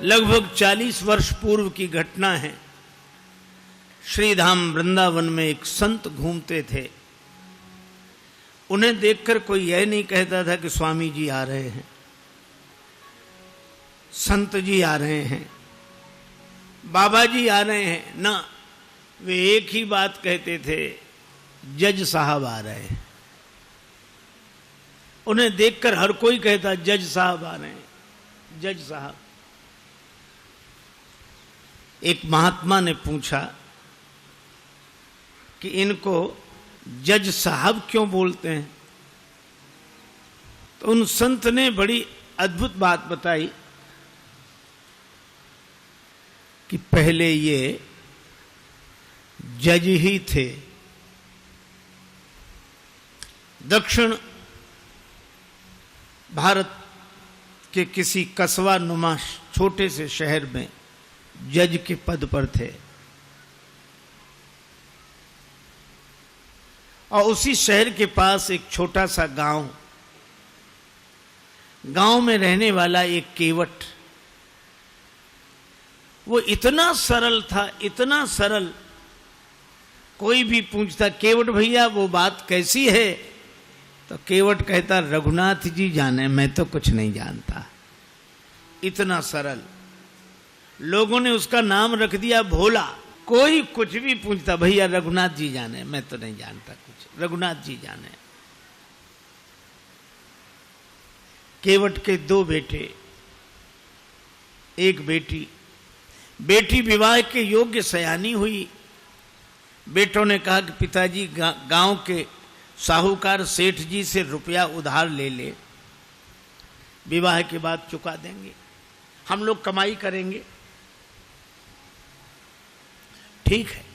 लगभग 40 वर्ष पूर्व की घटना है। श्रीधाम वृंदावन में एक संत घूमते थे। उन्हें देखकर कोई यह नहीं कहता था कि स्वामी जी आ रहे हैं, संत जी आ रहे हैं, बाबा जी आ रहे हैं। ना, वे एक ही बात कहते थे, जज साहब आ रहे हैं। उन्हें देखकर हर कोई कहता जज साहब आ रहे हैं, जज साहब। एक महात्मा ने पूछा कि इनको जज साहब क्यों बोलते हैं? तो उन संत ने बड़ी अद्भुत बात बताई कि पहले ये जज ही थे। दक्षिण भारत के किसी कस्बा नुमा छोटे से शहर में जज के पद पर थे और उसी शहर के पास एक छोटा सा गांव में रहने वाला एक केवट, वो इतना सरल था, इतना सरल। कोई भी पूछता केवट भैया वो बात कैसी है, तो केवट कहता रघुनाथ जी जाने, मैं तो कुछ नहीं जानता। इतना सरल। लोगों ने उसका नाम रख दिया भोला। कोई कुछ भी पूछता भैया रघुनाथ जी जाने, मैं तो नहीं जानता कुछ, रघुनाथ जी जाने। केवट के 2 बेटे, एक बेटी। बेटी विवाह के योग्य सयानी हुई। बेटों ने कहा कि पिताजी गांव के साहूकार सेठ जी से रुपया उधार ले ले, विवाह के बाद चुका देंगे, हम लोग कमाई करेंगे। ठीक है।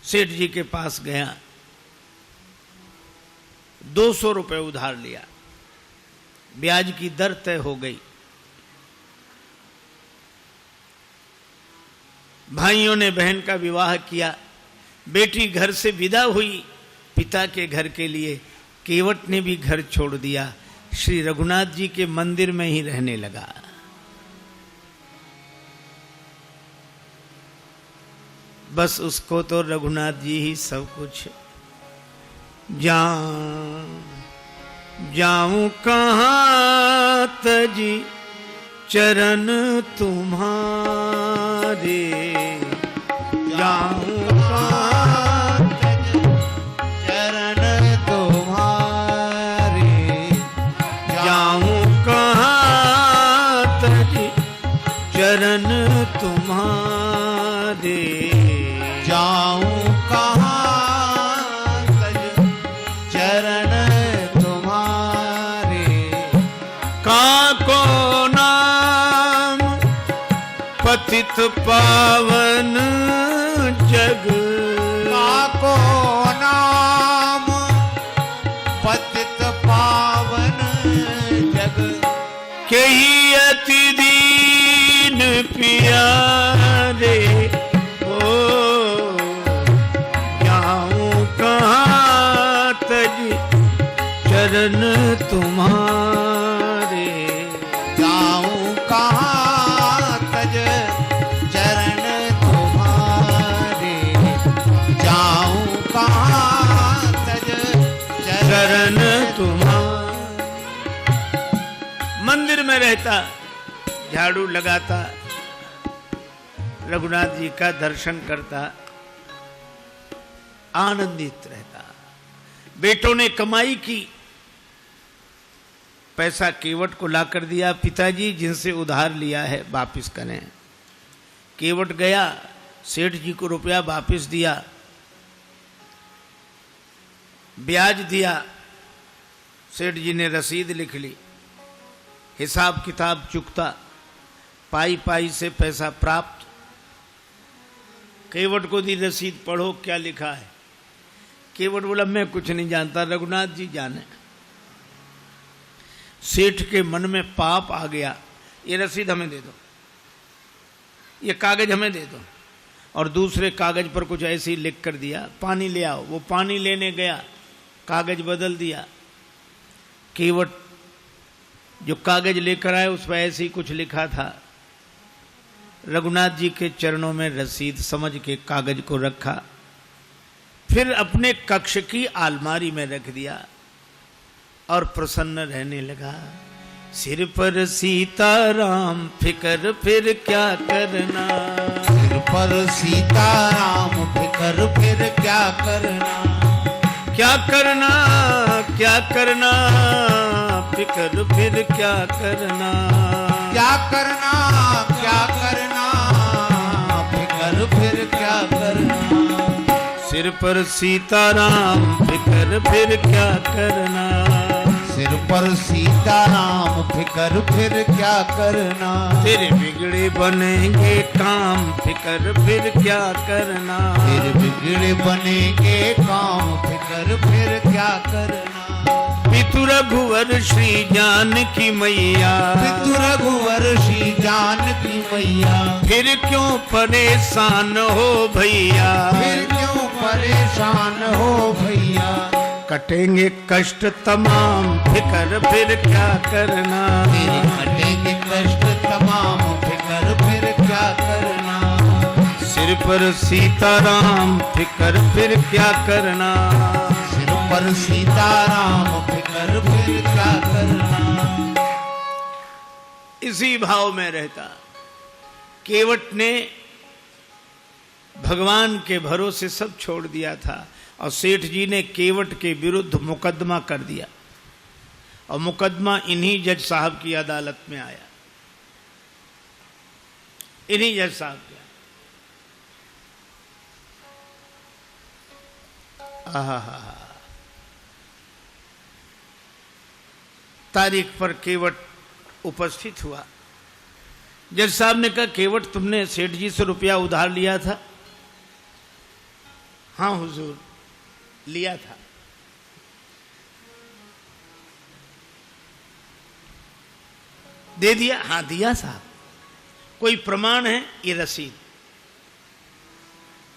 सेठ जी के पास गया, 200 रुपए उधार लिया, ब्याज की दर तय हो गई। भाइयों ने बहन का विवाह किया। बेटी घर से विदा हुई पिता के घर के लिए। केवट ने भी घर छोड़ दिया, श्री रघुनाथ जी के मंदिर में ही रहने लगा। बस उसको तो रघुनाथ जी ही सब कुछ। जाऊं कहाँ तजी चरण तुम्हारे, जाऊं कहाँ तजी चरण तुम्हारे, जाऊं कहाँ तजी चरण तुम्हारे, जाऊं कहाँ तज चरण तुम्हारे। काको नाम पतित पावन जग, काको नाम पतित पावन जग, केही अति दीन प्यारे। चरण तुम्हारे, जाऊं कहाँ तज चरण तुम्हारे, जाऊं कहाँ तज चरण तुम्हारे। मंदिर में रहता, झाड़ू लगाता, रघुनाथ जी का दर्शन करता, आनंदित रहता। बेटों ने कमाई की, पैसा केवट को लाकर दिया, पिताजी जिनसे उधार लिया है वापस करें। केवट गया, सेठ जी को रुपया वापस दिया, ब्याज दिया। सेठ जी ने रसीद लिख ली, हिसाब किताब चुकता, पाई पाई से पैसा प्राप्त। केवट को दी रसीद, पढ़ो क्या लिखा है। केवट बोला मैं कुछ नहीं जानता, रघुनाथ जी जाने। सेठ के मन में पाप आ गया, ये रसीद हमें दे दो, ये कागज हमें दे दो। और दूसरे कागज पर कुछ ऐसे ही लिख कर दिया, पानी ले आओ। वो पानी लेने गया, कागज बदल दिया। केवट जो कागज लेकर आए उस पर ऐसे ही कुछ लिखा था। रघुनाथ जी के चरणों में रसीद समझ के कागज को रखा, फिर अपने कक्ष की अलमारी में रख दिया और प्रसन्न रहने लगा। सिर पर सीताराम फिकर फिर क्या करना, सिर पर सीताराम फिकर फिर क्या करना, क्या करना क्या करना, फिकर फिर क्या करना, क्या करना क्या करना, फिकर फिर क्या करना। सिर पर सीताराम फिकर फिर क्या करना, सिर पर सीताराम फिकर फिर क्या करना। तेरे बिगड़े बनेंगे काम फिकर फिर क्या करना, फिर बिगड़े बनेंगे काम फिकर फिर क्या करना। पितु रघुवर श्री जानकी मैया, पितु रघुवर श्री जानकी मैया, फिर क्यों परेशान हो भैया, फिर क्यों परेशान हो भैया। कटेंगे कष्ट तमाम फिकर फिर क्या करना, तेरे कटेंगे कष्ट तमाम फिकर फिर क्या करना। सिर पर सीताराम फिकर फिर क्या करना, सिर पर सीताराम फिकर फिर क्या करना। इसी भाव में रहता केवट ने भगवान के भरोसे सब छोड़ दिया था और सेठ जी ने केवट के विरुद्ध मुकदमा कर दिया और मुकदमा इन्हीं जज साहब की अदालत में आया, इन्हीं जज साहब के। तारीख पर केवट उपस्थित हुआ। जज साहब ने कहा, केवट तुमने सेठ जी से रुपया उधार लिया था? हाँ हुजूर, लिया था। दे दिया? हाँ दिया साहब। कोई प्रमाण है? ये रसीद।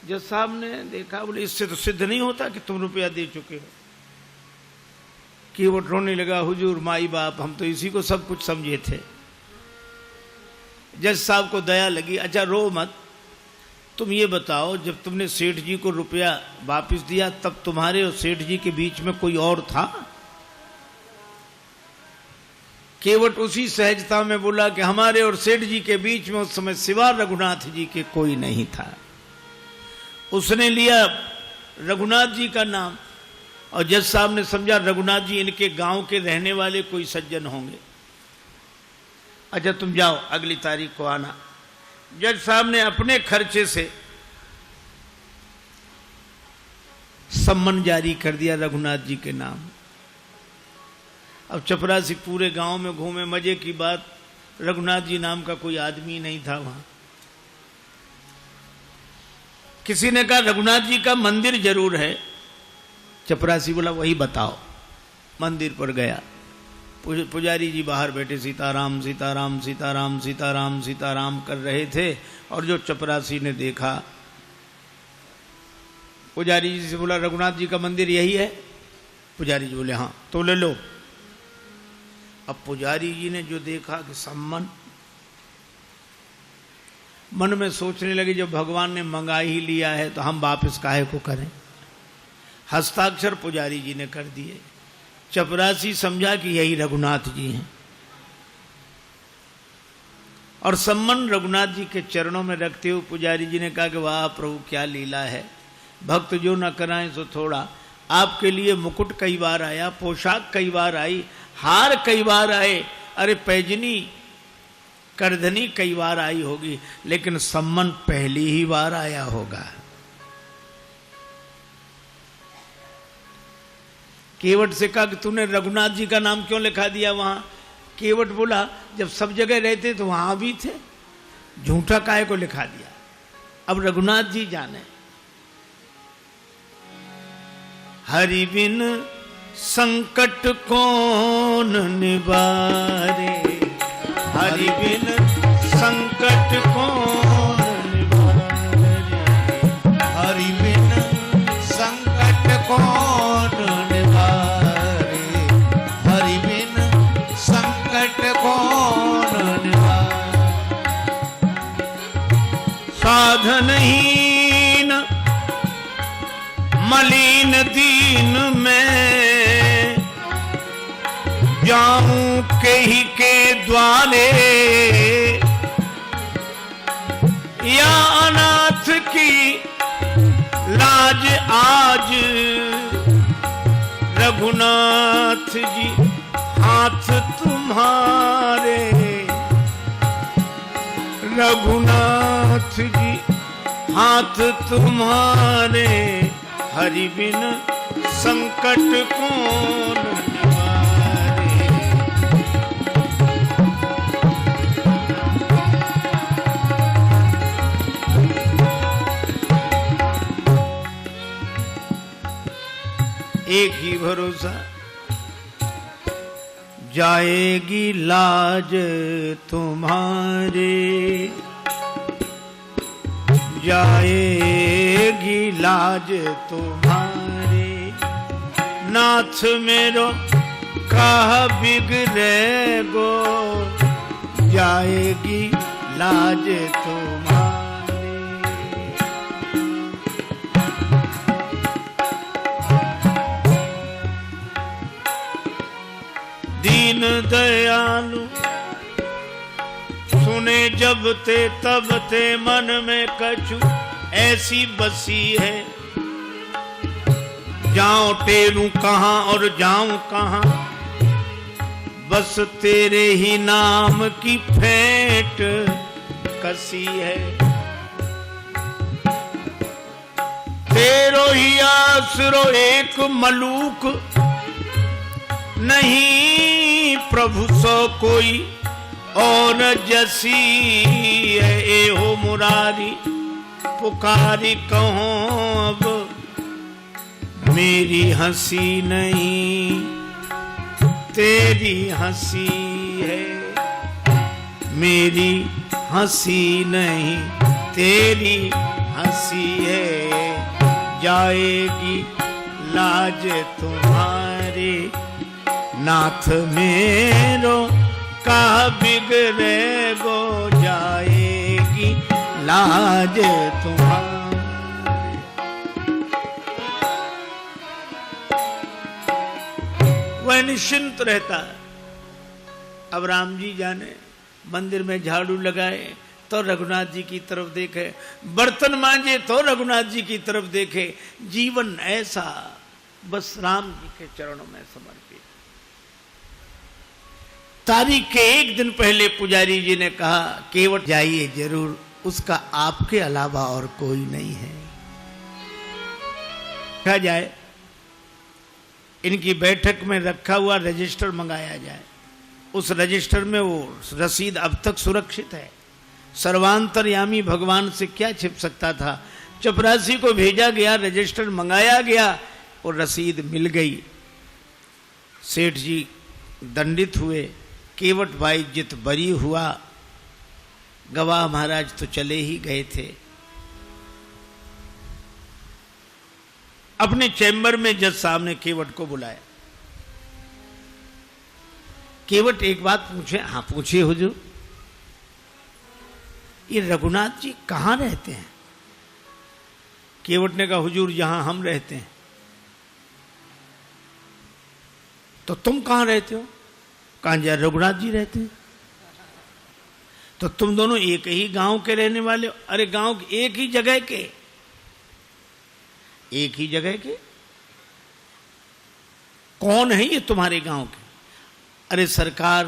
जज साहब ने देखा, बोले इससे तो सिद्ध नहीं होता कि तुम रुपया दे चुके हो। केवट रोने लगा, हुजूर माई बाप हम तो इसी को सब कुछ समझे थे। जज साहब को दया लगी, अच्छा रो मत, तुम ये बताओ जब तुमने सेठ जी को रुपया वापस दिया तब तुम्हारे और सेठ जी के बीच में कोई और था? केवट उसी सहजता में बोला कि हमारे और सेठ जी के बीच में उस समय सिवा रघुनाथ जी के कोई नहीं था। उसने लिया रघुनाथ जी का नाम और जज साहब ने समझा रघुनाथ जी इनके गांव के रहने वाले कोई सज्जन होंगे। अच्छा तुम जाओ, अगली तारीख को आना। जज साहब ने अपने खर्चे से सम्मन जारी कर दिया रघुनाथ जी के नाम। अब चपरासी पूरे गांव में घूमे, मजे की बात, रघुनाथ जी नाम का कोई आदमी नहीं था वहां। किसी ने कहा रघुनाथ जी का मंदिर जरूर है। चपरासी बोला वही बताओ। मंदिर पर गया, पुजारी जी बाहर बैठे सीताराम सीताराम सीताराम सीताराम सीताराम कर रहे थे और जो चपरासी ने देखा, पुजारी जी से बोला रघुनाथ जी का मंदिर यही है? पुजारी जी बोले हाँ। तो ले लो। अब पुजारी जी ने जो देखा कि सम्मन, मन में सोचने लगे जब भगवान ने मंगा ही लिया है तो हम वापस काहे को करें। हस्ताक्षर पुजारी जी ने कर दिए। चपरासी समझा कि यही रघुनाथ जी हैं और सम्मन रघुनाथ जी के चरणों में रखते हुए पुजारी जी ने कहा कि वाह प्रभु क्या लीला है, भक्त जो न कराएं सो थोड़ा। आपके लिए मुकुट कई बार आया, पोशाक कई बार आई, हार कई बार आए, अरे पैजनी करधनी कई बार आई होगी, लेकिन सम्मन पहली ही बार आया होगा। केवट से कहा कि तूने रघुनाथ जी का नाम क्यों लिखा दिया वहां? केवट बोला जब सब जगह रहते तो वहां भी थे, झूठा काहे को लिखा दिया। अब रघुनाथ जी जाने। हरि बिन संकट कौन निवारे, हरि बिन संकट कौन निवारे, हरि बिन संकट कौन निवारे, हरि बिन संकट साधनहीन मलिन दीन में जाऊं कहीं के द्वारे या अनाथ की लाज आज रघुनाथ जी हाथ तुम्हारे रघुनाथ जी हाथ तुम्हारे हरि बिन संकट कौन निवारे। एक ही भरोसा जाएगी लाज तुम्हारे जाएगी लाज तुम्हारे नाथ मेरो कह बिगड़े गो जाएगी लाज तुम्हारे। दीन दयालु सुने जब ते तब ते मन में कछु ऐसी बसी है जाऊं टेरूं कहां और जाऊं कहां बस तेरे ही नाम की फेंट कसी है। तेरो ही आसरो एक मलूक नहीं प्रभु सो कोई और जसी है ए हो मुरारी पुकारी कहो अब मेरी हंसी नहीं तेरी हंसी है मेरी हंसी नहीं तेरी हंसी है जाएगी लाज तुम्हारी नाथ मेरो का बिगड़े गो जाएगी लाज तुम्हारी। वह निश्चिंत रहता है। अब राम जी जाने मंदिर में झाड़ू लगाए तो रघुनाथ जी की तरफ देखे बर्तन मांजे तो रघुनाथ जी की तरफ देखे जीवन ऐसा बस राम जी के चरणों में समर्पित। तारीख के एक दिन पहले पुजारी जी ने कहा केवट जाइए जरूर उसका आपके अलावा और कोई नहीं है। कहा जाए इनकी बैठक में रखा हुआ रजिस्टर मंगाया जाए उस रजिस्टर में वो रसीद अब तक सुरक्षित है। सर्वांतरयामी भगवान से क्या छिप सकता था। चपरासी को भेजा गया रजिस्टर मंगाया गया और रसीद मिल गई। सेठ जी दंडित हुए केवट भाई जित बरी हुआ गवाह महाराज तो चले ही गए थे। अपने चैम्बर में जज साहब ने केवट को बुलाया। केवट एक बात पूछे। हाँ पूछिए हुजूर। ये रघुनाथ जी कहां रहते हैं? केवट ने कहा हुजूर जहां हम रहते हैं। तो तुम कहां रहते हो? कहां जा रघुनाथ जी रहते हैं। तो तुम दोनों एक ही गांव के रहने वाले हो? अरे गांव एक ही जगह के। एक ही जगह के? कौन है ये तुम्हारे गांव के? अरे सरकार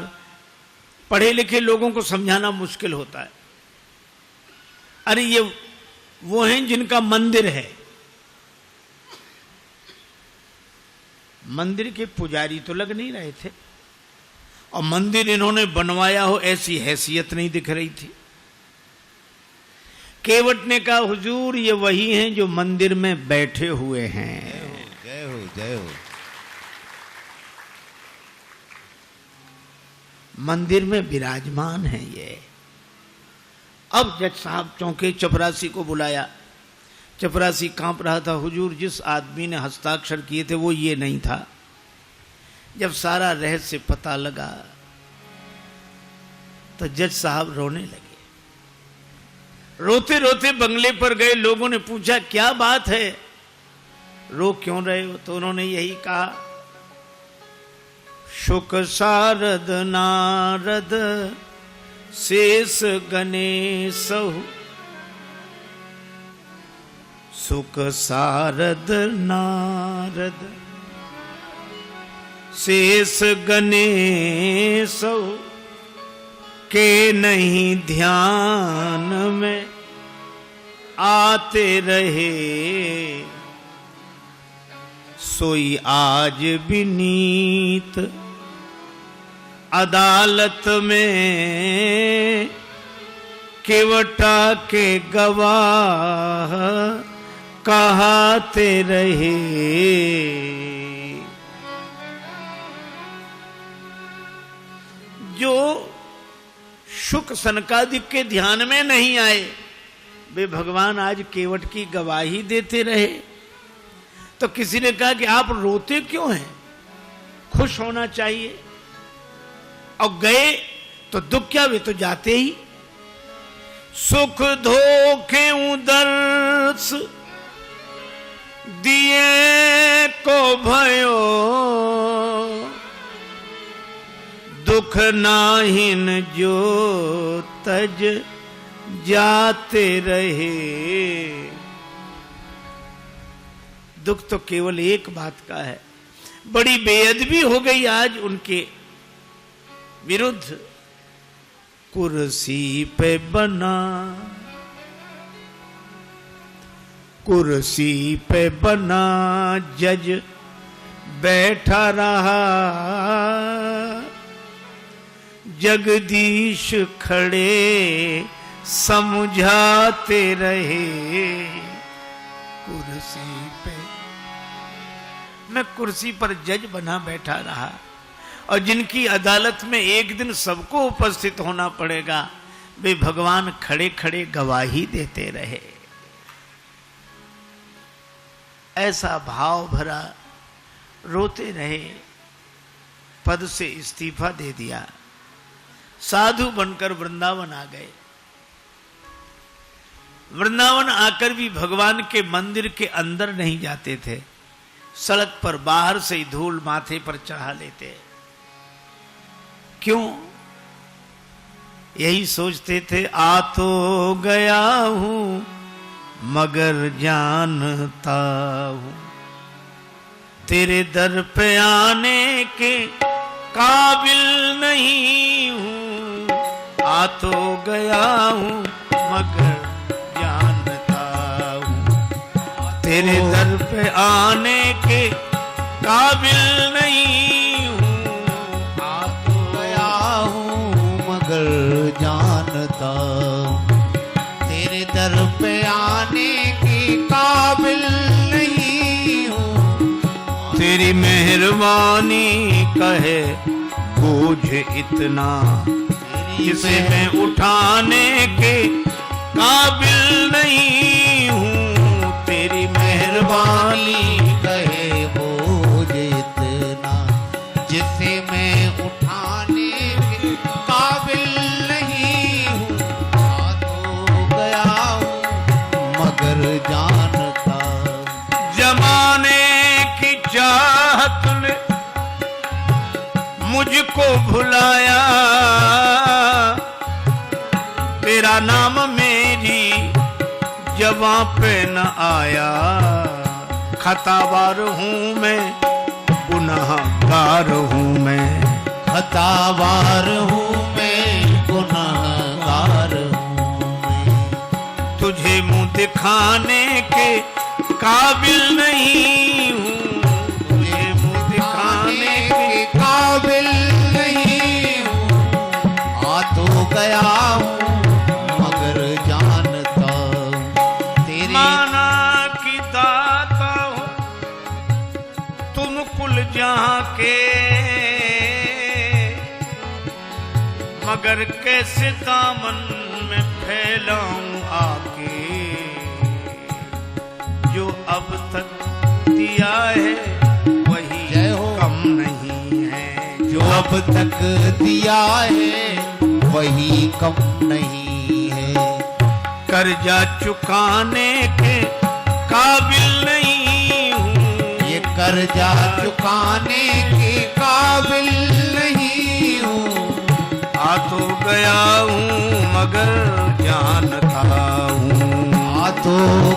पढ़े लिखे लोगों को समझाना मुश्किल होता है। अरे ये वो हैं जिनका मंदिर है। मंदिर के पुजारी तो लग नहीं रहे थे और मंदिर इन्होंने बनवाया हो ऐसी हैसियत नहीं दिख रही थी। केवट ने कहा हुजूर ये वही हैं जो मंदिर में बैठे हुए हैं। जय हो जय हो। मंदिर में विराजमान है ये। अब जज साहब चौंके। चपरासी को बुलाया। चपरासी कांप रहा था। हुजूर जिस आदमी ने हस्ताक्षर किए थे वो ये नहीं था। जब सारा रहस्य पता लगा तो जज साहब रोने लगे। रोते रोते बंगले पर गए। लोगों ने पूछा क्या बात है, रो क्यों रहे हो? तो उन्होंने यही कहा, शुक सारद नारद शेष गणेश, सुख सारद नारद शेष गणेश के नहीं ध्यान में आते रहे, सोई आज विनीत अदालत में केवटा के गवाह कहते रहे। जो शुक सनकादिक के ध्यान में नहीं आए, वे भगवान आज केवट की गवाही देते रहे। तो किसी ने कहा कि आप रोते क्यों हैं, खुश होना चाहिए। और गए तो दुख क्या, वे तो जाते ही। सुख धोखे उदर्श दिए को भयो, दुख नाहिन जो तज जाते रहे। दुख तो केवल एक बात का है, बड़ी बेअदबी हो गई आज उनके विरुद्ध। कुर्सी पे बना, कुर्सी पे बना जज बैठा रहा, जगदीश खड़े समझाते रहे। कुर्सी पे, मैं कुर्सी पर जज बना बैठा रहा, और जिनकी अदालत में एक दिन सबको उपस्थित होना पड़ेगा, वे भगवान खड़े खड़े गवाही देते रहे। ऐसा भाव भरा रोते रहे, पद से इस्तीफा दे दिया, साधु बनकर वृंदावन आ गए। वृंदावन आकर भी भगवान के मंदिर के अंदर नहीं जाते थे, सड़क पर बाहर से ही धूल माथे पर चढ़ा लेते। क्यों? यही सोचते थे, आ तो गया हूं मगर जानता हूं तेरे दर पे आने के काबिल नहीं हूं। आ तो गया हूं मगर जानता हूं तेरे दर पे आने के काबिल नहीं हूं। आ तो गया हूं मगर जानता हूं तेरे दर पे आने के काबिल नहीं हूं। तेरी मेहरबानी कहे बोझ इतना जिसे मैं उठाने के काबिल नहीं हूं। तेरी मेहरबानी कहे बोझ इतना जिसे मैं उठाने के काबिल नहीं हूं। आ तो गया हूं मगर जानता जमाने की चाहत ने मुझको भुलाया, तेरा नाम मेरी जबां पे न आया। खतावार हूं मैं, गुनाहगार हूं मैं। खतावार हूं मैं, गुनाहगार हूं मैं। तुझे मुंह दिखाने के काबिल नहीं हूं। तुझे मुंह दिखाने के काबिल नहीं हूं। आ तो गया हूं मगर जानता हूं तेरी माना की दाता हो तुम कुल जहां के, मगर कैसे दामन में फैलाऊं आके। जो अब तक दिया है वही जय हो। कम नहीं है। जो अब तक दिया है वही कम नहीं है। कर्जा चुकाने के काबिल नहीं हूँ, ये कर्जा चुकाने के काबिल नहीं हूँ। आ तो गया हूँ मगर जानता हूँ, आ तो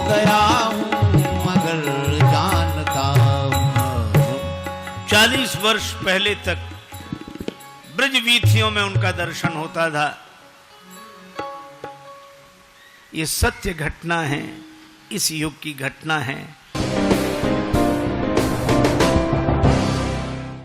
गया हूँ मगर जानता हूँ। 40 वर्ष पहले तक ब्रज वीथियों में उनका दर्शन होता था। ये सत्य घटना है, इस युग की घटना है।